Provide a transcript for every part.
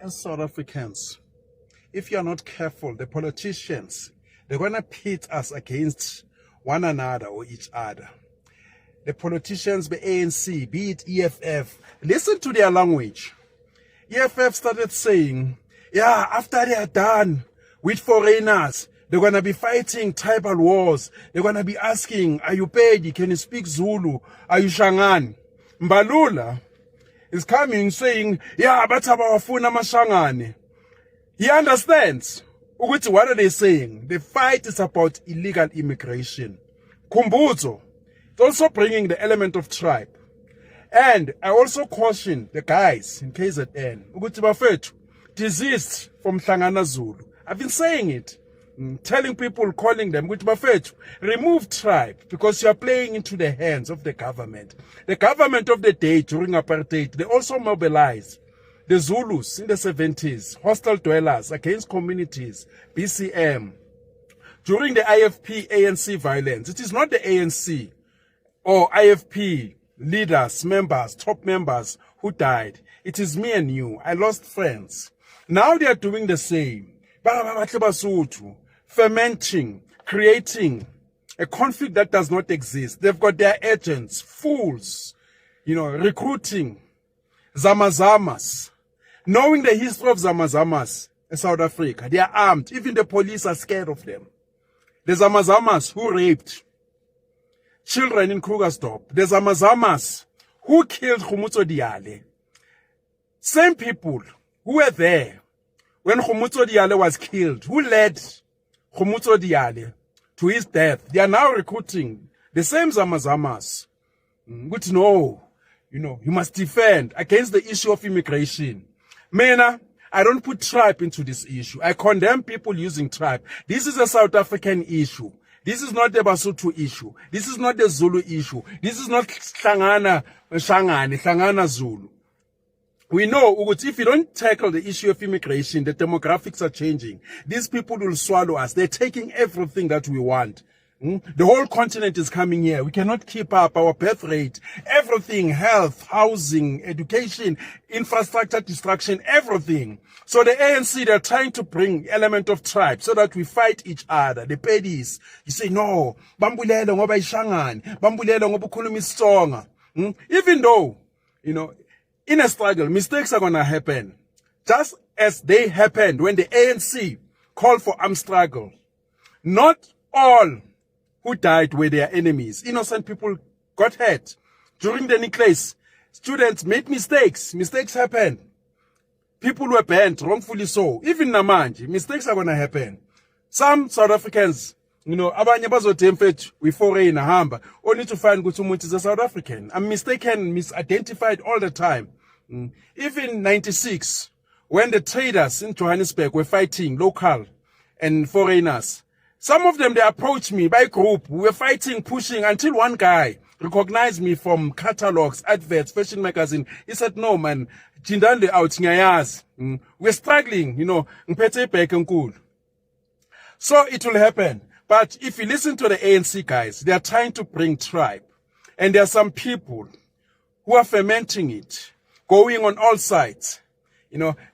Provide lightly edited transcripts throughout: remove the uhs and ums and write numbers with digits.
As South Africans, if you're not careful, the politicians, they're going to pit us against one another or each other. The politicians, the ANC, be it EFF, listen to their language. EFF started saying, after they are done with foreigners, they're going to be fighting tribal wars. They're going to be asking, are you Pedi? Can you speak Zulu? Are you Shangan? Mbalula is coming saying, batabawafuna mashangane. He understands. What are they saying? The fight is about illegal immigration. Kumbuzo. It's also bringing the element of tribe. And I also caution the guys in KZN. Ukuthi bafethu, desist from Hlangana Zulu. I've been saying it. Telling people, calling them, ukuthi bafethu, remove tribe because you are playing into the hands of the government. The government of the day during apartheid, they also mobilized the Zulus in the 70s, hostile dwellers against communities, BCM. During the IFP ANC violence, it is not the ANC or IFP leaders, members, top members who died. It is me and you. I lost friends. Now they are doing the same. Fermenting, creating a conflict that does not exist. They've got their agents, fools, recruiting, zamazamas. Knowing the history of zamazamas in South Africa, they are armed. Even the police are scared of them. The zamazamas who raped children in Krugersdorp. The zamazamas who killed Khumutso Diale. Same people who were there when Khumutso Diale was killed, who led Khumutso Diale to his death. They are now recruiting the same zamazamas. But no, you must defend against the issue of immigration. Mena, I don't put tribe into this issue. I condemn people using tribe. This is a South African issue. This is not the Basotho issue. This is not the Zulu issue. This is not Hlangana Shangane, Hlangana Zulu. We know if you don't tackle the issue of immigration, the demographics are changing. These people will swallow us. They're taking everything that we want. The whole continent is coming here. We cannot keep up our birth rate. Everything, health, housing, education, infrastructure destruction, everything. So the ANC, they're trying to bring element of tribe so that we fight each other. The Pedis, you say, no, Bambulelo ngoba ishangane, Bambulelo ngoba ukhuluma isitsonga. Even though, in a struggle, mistakes are going to happen. Just as they happened when the ANC called for armed struggle. Not all who died were their enemies. Innocent people got hurt. During the nucleus, students made mistakes. Mistakes happened. People were banned, wrongfully so. Even Namanje, mistakes are going to happen. Some South Africans, abanye bazothi we foreign hamba, only to find ukuthi umuntu is a South African. I'm mistaken, misidentified all the time. Even 96, when the traders in Johannesburg were fighting local and foreigners, some of them, they approached me by group. We were fighting, pushing, until one guy recognized me from catalogs, adverts, fashion magazine. He said, no, man, Jindande out ngayaz. We're struggling, ngiphethe ibheke enkulu. So it will happen. But if you listen to the ANC guys, they are trying to bring tribe. And there are some people who are fermenting it, going on all sides.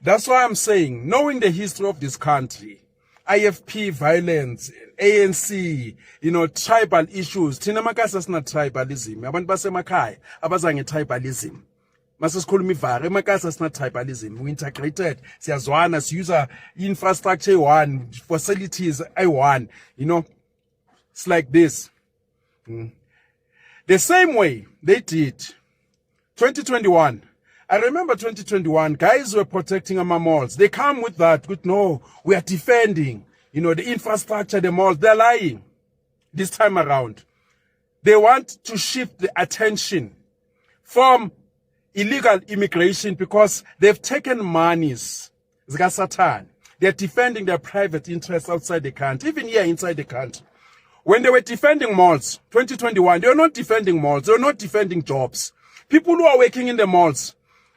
That's why I'm saying, knowing the history of this country, IFP violence, ANC, tribal issues. Thina makasa sina tribalism. Abantu basemakhaya abazange tribalism. Masesikhuluma ivara emakasa sina tribalism. We integrated. Siyazwana, siuser infrastructure one, facilities I1. It's like this. The same way they did 2021. I remember 2021, guys were protecting our malls. They come with that, no, we are defending, the infrastructure, the malls. They're lying this time around. They want to shift the attention from illegal immigration because they've taken monies. Zika Satan. They're defending their private interests outside the country, even here inside the country. When they were defending malls, 2021, they were not defending malls. They were not defending jobs. People who are working in the malls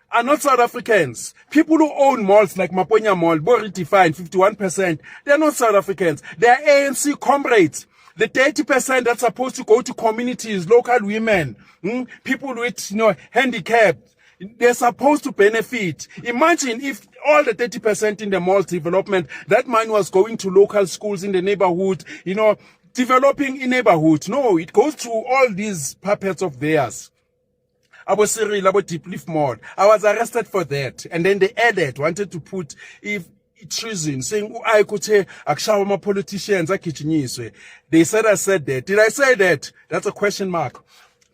are not South Africans. People who own malls like Maponya Mall, Bori defined 51%, they're not South Africans. They're ANC comrades. The 30% that's supposed to go to communities, local women, people with, handicapped, they're supposed to benefit. Imagine if all the 30% in the mall development, that money was going to local schools in the neighborhood, developing in neighborhood. No, it goes to all these puppets of theirs. Abo Cyril, Abo Deep Leaf Mall. I was arrested for that. And then they wanted to put treason, saying, I could say, Akshawama politicians, they said I said that. Did I say that? That's a question mark.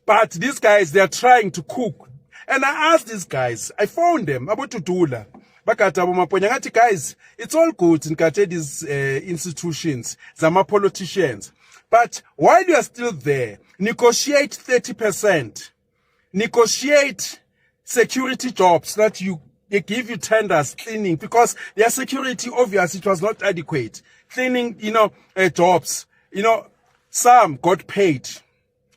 But these guys, they are trying to cook. And I asked these guys, I found them, about to do that. Guys, it's all good in these institutions, some politicians. But while you are still there, negotiate 30%. Negotiate security jobs that they give you tenders, cleaning, because their security, obviously, it was not adequate. Cleaning, jobs, some got paid.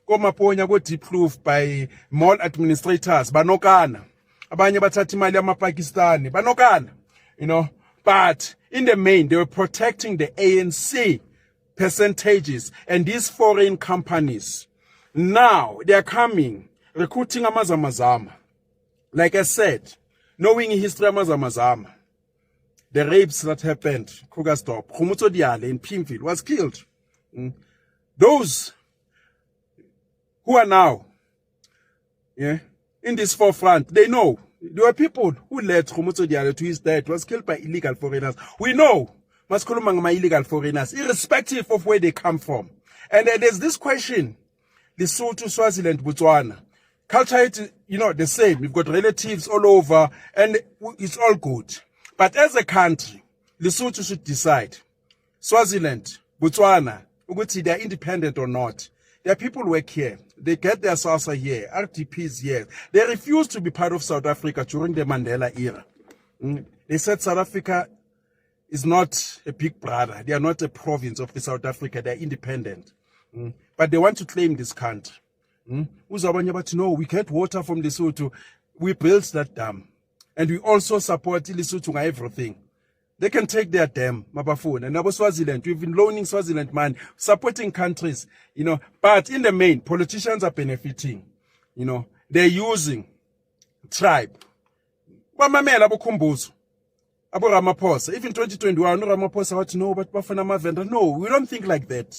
Got approved by mall administrators, banokana. Abanye bathathi imali yamaPakistani, banokana. But in the main, they were protecting the ANC percentages and these foreign companies. Now, they are coming, recruiting amazamazama. Like I said, knowing history amazamazama, the rapes that happened, Krugersdorp, Khomotso Diale in Pimville was killed. Those who are now in this forefront, they know. There were people who led Khomotso Diale to his death, was killed by illegal foreigners. We know. Maskulumanga illegal foreigners, irrespective of where they come from. And there's this question, Lesotho, Swaziland, Botswana. Culture, the same. We've got relatives all over, and it's all good. But as a country, Lesotho should decide. Swaziland, Botswana, they're independent or not. Their people work here. They get their SASSA here, RDPs here. They refused to be part of South Africa during the Mandela era. They said South Africa is not a big brother. They are not a province of the South Africa. They are independent. But they want to claim this country. No, we get water from Lesotho. We built that dam. And we also support Lesotho on everything. They can take their dam, Mabafon. And now Swaziland, we've been loaning Swaziland money, supporting countries, But in the main, politicians are benefiting. They're using tribe. Bamamela bokhumbuzo. Abo Ramaphosa. Even 2021, Ramaphosa what no, but Bafana vendor. No, we don't think like that.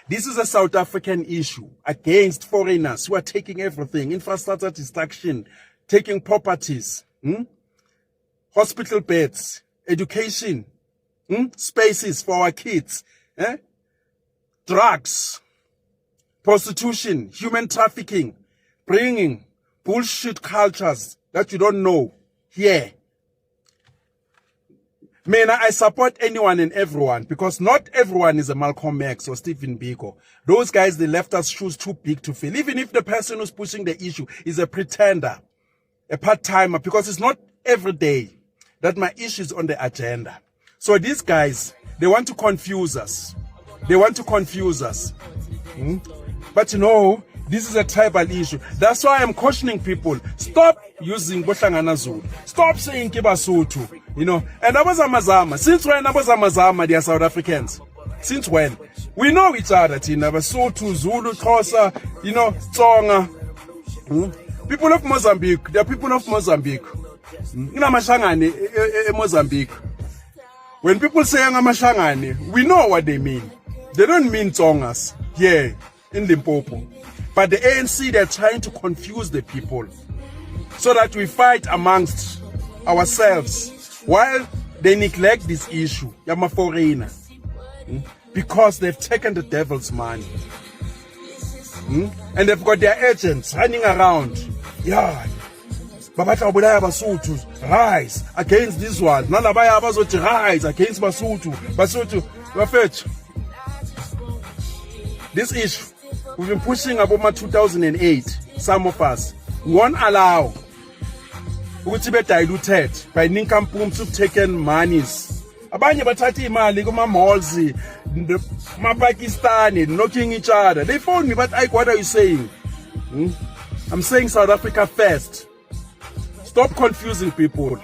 This is a South African issue against foreigners who are taking everything, infrastructure destruction, taking properties, hospital beds, education, spaces for our kids, drugs, prostitution, human trafficking, bringing bullshit cultures that you don't know here. I support anyone and everyone because not everyone is a Malcolm X or Stephen Biko. Those guys, they left us shoes too big to fill. Even if the person who's pushing the issue is a pretender, a part-timer, because it's not every day that my issue is on the agenda. So these guys, they want to confuse us. They want to confuse us. But this is a tribal issue. That's why I'm cautioning people. Stop using Bohlangana Zulu. Stop saying Kibasotho. And Abazamazama. Since when Abazamazama, they are South Africans? Since when? We know each other, Tina. Basotho, Zulu, Xhosa, Tsonga. People of Mozambique. They are people of Mozambique. Mozambique. When people say Ngamashangane, we know what they mean. They don't mean Tsongas here in Limpopo. But the ANC, they're trying to confuse the people so that we fight amongst ourselves while they neglect this issue, Yama foreigner, because they've taken the devil's money. And they've got their agents running around. Yeah. Rise against this one. Rise against Basotho. Basotho. This issue, we've been pushing about 2008. Some of us won't allow ukuthi be diluted by ninkampoomps who've taken monies. Abanye bathatha imali kuma malls, Pakistani knocking each other. They phone me, but what are you saying? I'm saying South Africa first. Stop confusing people.